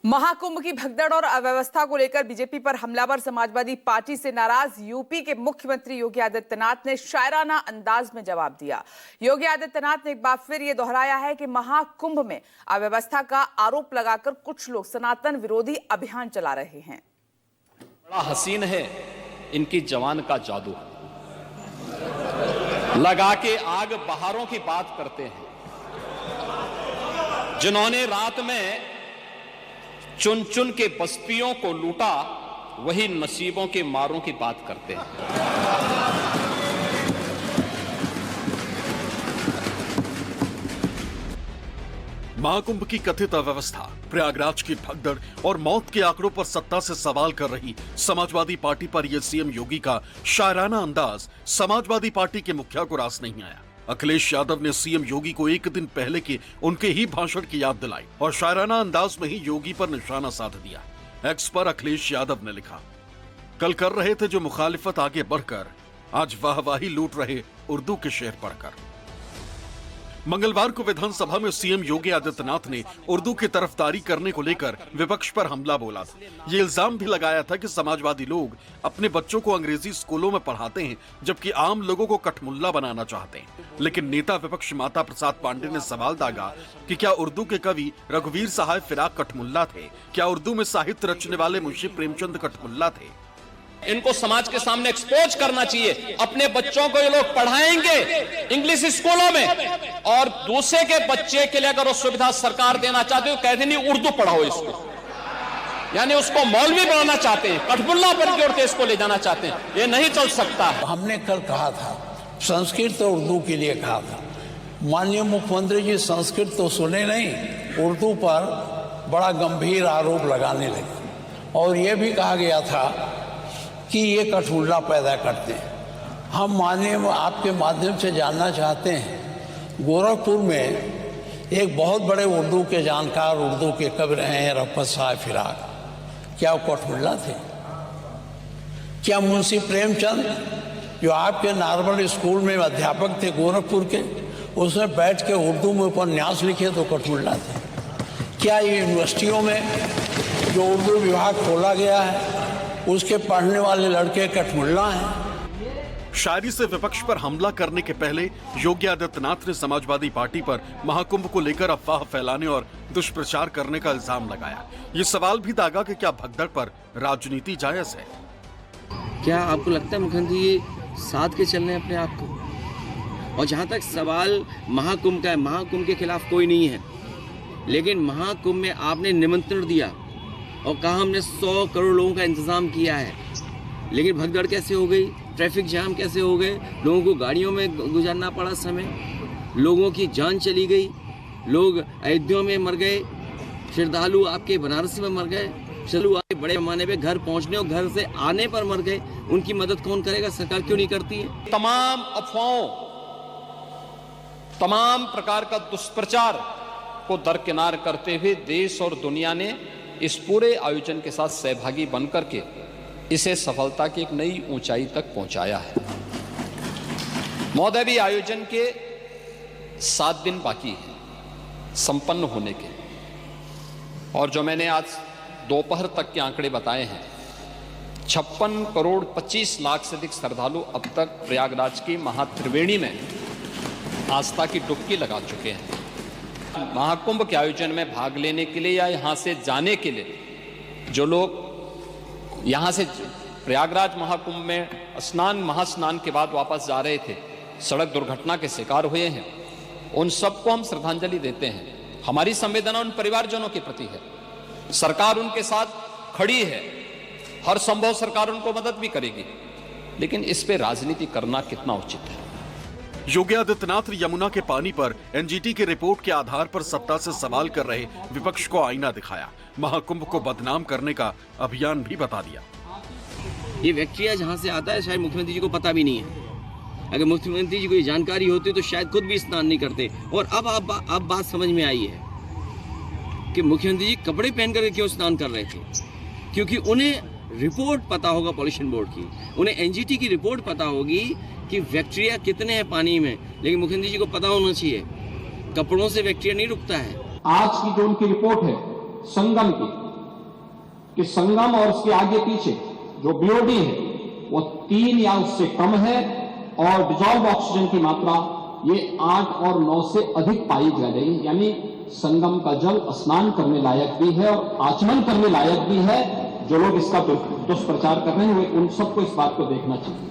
महाकुंभ की भगदड़ और अव्यवस्था को लेकर बीजेपी पर हमलावर समाजवादी पार्टी से नाराज यूपी के मुख्यमंत्री योगी आदित्यनाथ ने शायराना अंदाज में जवाब दिया। योगी आदित्यनाथ ने एक बार फिर ये दोहराया है कि महाकुंभ में अव्यवस्था का आरोप लगाकर कुछ लोग सनातन विरोधी अभियान चला रहे हैं। बड़ा हसीन है इनकी जवान का जादू, लगा के आग बहारों की बात करते हैं। जिन्होंने रात में चुन चुन के बस्तियों को लूटा, वही नसीबों के मारों की बात करते हैं। महाकुंभ की कथित अव्यवस्था, प्रयागराज की भगदड़ और मौत के आंकड़ों पर सत्ता से सवाल कर रही समाजवादी पार्टी पर यह सीएम योगी का शायराना अंदाज समाजवादी पार्टी के मुखिया को रास नहीं आया। अखिलेश यादव ने सीएम योगी को एक दिन पहले के उनके ही भाषण की याद दिलाई और शायराना अंदाज में ही योगी पर निशाना साध दिया। एक्स पर अखिलेश यादव ने लिखा, कल कर रहे थे जो मुखालिफत आगे बढ़कर, आज वाहवाही लूट रहे उर्दू के शेर पढ़कर। मंगलवार को विधानसभा में सीएम योगी आदित्यनाथ ने उर्दू की तरफदारी करने को लेकर विपक्ष पर हमला बोला था। ये इल्जाम भी लगाया था कि समाजवादी लोग अपने बच्चों को अंग्रेजी स्कूलों में पढ़ाते हैं, जबकि आम लोगों को कठमुल्ला बनाना चाहते हैं। लेकिन नेता विपक्ष माता प्रसाद पांडे ने सवाल दागा कि क्या उर्दू के कवि रघुवीर सहाय फिराक कठमुल्ला थे? क्या उर्दू में साहित्य रचने वाले मुंशी प्रेमचंद कठमुल्ला थे? इनको समाज के सामने एक्सपोज करना चाहिए। अपने बच्चों को ये लोग पढ़ाएंगे इंग्लिश स्कूलों में, और दूसरे के बच्चे के लिए अगर वो सुविधा सरकार देना चाहते हो, कहते नहीं उर्दू पढ़ाओ इसको, यानी उसको मौलवी बनाना चाहते हैं, कठमुल्ला पर की ओर इसको ले जाना चाहते हैं। ये नहीं चल सकता। हमने कल कहा था, संस्कृत और उर्दू के लिए कहा था। माननीय मुख्यमंत्री जी संस्कृत तो सुने नहीं, उर्दू पर बड़ा गंभीर आरोप लगाने लगे और यह भी कहा गया था कि ये कठमुल्ला पैदा करते हैं। हम माननीय आपके माध्यम से जानना चाहते हैं, गोरखपुर में एक बहुत बड़े उर्दू के जानकार, उर्दू के कवि रहे हैं रफ़त साहब फिराक, क्या वो कठमुल्ला थे? क्या मुंशी प्रेमचंद जो आपके नॉर्मल स्कूल में अध्यापक थे गोरखपुर के, उसमें बैठ के उर्दू में उपन्यास लिखे तो कठमुल्ला थे? क्या यूनिवर्सिटियों में जो उर्दू विभाग खोला गया है उसके पढ़ने वाले लड़के कठमुल्ला हैं? शायरी से विपक्ष पर हमला करने के पहले योगी आदित्यनाथ ने समाजवादी पार्टी पर महाकुंभ को लेकर अफवाह फैलाने और दुष्प्रचार करने का इल्जाम लगाया। ये सवाल भी दागा कि क्या भगदड़ पर राजनीति जायज है? क्या आपको लगता है मुख्यमंत्री ये साथ के चल रहे हैं अपने आप को? और जहाँ तक सवाल महाकुंभ का है, महाकुंभ के खिलाफ कोई नहीं है, लेकिन महाकुंभ में आपने निमंत्रण दिया और कहा हमने 100 करोड़ लोगों का इंतजाम किया है, लेकिन भगदड़ कैसे हो गई, ट्रैफिक जाम कैसे हो गए, लोगों को गाड़ियों में गुजारना पड़ा समय, लोगों की जान चली गई, लोग अयोध्या में मर गए, श्रद्धालु आपके बनारस में मर गए, श्रद्धालु आपके बड़े पैमाने पे घर पहुंचने और घर से आने पर मर गए। उनकी मदद कौन करेगा? सरकार क्यों नहीं करती है? तमाम अफवाहों, तमाम प्रकार का दुष्प्रचार को दरकिनार करते हुए देश और दुनिया ने इस पूरे आयोजन के साथ सहभागी बनकर के इसे सफलता की एक नई ऊंचाई तक पहुंचाया है। महोदय, भी आयोजन के 7 दिन बाकी हैं संपन्न होने के, और जो मैंने आज दोपहर तक के आंकड़े बताए हैं, 56 करोड़ 25 लाख से अधिक श्रद्धालु अब तक प्रयागराज की महात्रिवेणी में आस्था की डुबकी लगा चुके हैं। महाकुंभ के आयोजन में भाग लेने के लिए या यहां से जाने के लिए जो लोग यहां से प्रयागराज महाकुंभ में महास्नान के बाद वापस जा रहे थे, सड़क दुर्घटना के शिकार हुए हैं, उन सबको हम श्रद्धांजलि देते हैं। हमारी संवेदना उन परिवारजनों के प्रति है। सरकार उनके साथ खड़ी है, हर संभव सरकार उनको मदद भी करेगी, लेकिन इस पे राजनीति करना कितना उचित है? योगी आदित्यनाथ ने यमुना के पानी पर एनजीटी की रिपोर्ट के आधार पर सत्ता से सवाल कर रहे विपक्ष को आईना दिखाया। महाकुंभ को बदनाम करने का अभियान भी बता दिया। ये बैक्टीरिया जहाँ से आता है शायद मुख्यमंत्री जी को पता भी नहीं है। अगर मुख्यमंत्री जी को ये जानकारी होती तो शायद खुद भी स्नान नहीं करते। और अब बात समझ में आई है कि मुख्यमंत्री जी कपड़े पहन कर क्यों स्नान कर रहे थे, क्योंकि उन्हें रिपोर्ट पता होगा पॉल्यूशन बोर्ड की, उन्हें एनजीटी की रिपोर्ट पता होगी कि बैक्टीरिया कितने हैं पानी में, लेकिन मुख्यमंत्री जी को पता होना चाहिए कपड़ों से बैक्टीरिया नहीं रुकता है। आज की जो उनकी रिपोर्ट है संगम की, कि संगम और उसके आगे पीछे जो बीओडी है वो 3 या उससे कम है और डिजॉल्व ऑक्सीजन की मात्रा ये 8 और 9 से अधिक पाई जा रही, यानी संगम का जल स्नान करने लायक भी है और आचमन करने लायक भी है। जो लोग इसका दुष्प्रचार कर रहे हैं वे उन सबको इस बात को देखना चाहिए।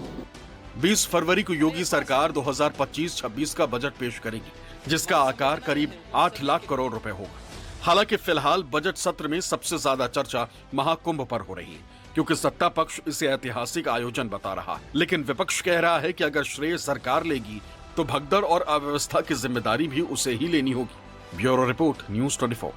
20 फरवरी को योगी सरकार 2025-26 का बजट पेश करेगी, जिसका आकार करीब 8 लाख करोड़ रुपए होगा। हालांकि फिलहाल बजट सत्र में सबसे ज्यादा चर्चा महाकुंभ पर हो रही है, क्योंकि सत्ता पक्ष इसे ऐतिहासिक आयोजन बता रहा है, लेकिन विपक्ष कह रहा है कि अगर श्रेय सरकार लेगी तो भगदड़ और अव्यवस्था की जिम्मेदारी भी उसे ही लेनी होगी। Bureau report, news 24।